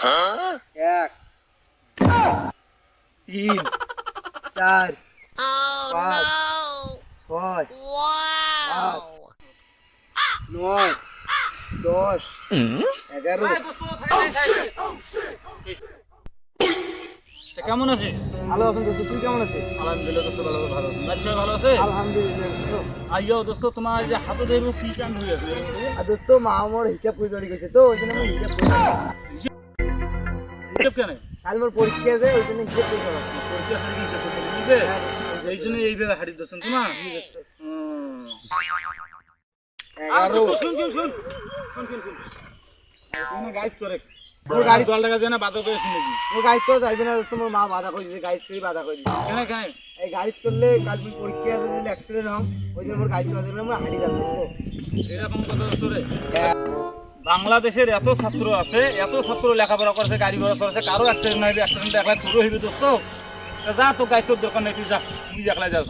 1 3 4 5 6 7 8 9 10 11 কেমন আছিস? ভালো আছেন দোস্ত, তুই কেমন আছিস? আলহামদুলিল্লাহ দোস্ত, ভালো ভালো আছি। বাড়ির সবাই ভালো আছে? আলহামদুলিল্লাহ দোস্ত। আইয়ো দোস্ত, তোমার যে হাতে দেবো কি কাম হয়ে আছে? আর দোস্ত মা আমার হিসাব করে তৈরি করছে তো ওই জন্য আমি হিসাব করি। হিসাব কেন? কাল মোর পরীক্ষা আছে ওই জন্য হিসাব করতে হবে। পরীক্ষা আছে কি হিসাব করতে বুঝবে? এই জন্য এইভাবে হাঁটি দোস্ত তোমার। আর 11 শুন শুন শুন শুন শুন শুন কোনো গাইড করে মোর গাড়ি জল টাকা দেয় না বাদ করে শুনে কি মোর গাড়ি চলে যাইবে না দোস্ত, মোর মা বাধা করে দিয়েছে, গাড়ি চলে বাধা করে দিয়েছে। কেন কেন এই গাড়ি চললে কাল মোর পরীক্ষা আছে যদি অ্যাক্সিডেন্ট হয় ওই জন্য মোর গাড়ি চলে যাবে না, মোর হাঁটি যাবে দোস্ত। এরকম কথা দোস্ত রে? বাংলাদেশের এত ছাত্র আছে, এত ছাত্র লেখাপড়া করছে, গাড়ি ঘোড়া চলছে, কারো অ্যাক্সিডেন্ট হইবে, অ্যাক্সিডেন্ট একলা পুরো হইবে দোস্ত। যা তো গাইছোর দোকানে তুই যা, তুই একলা যাস।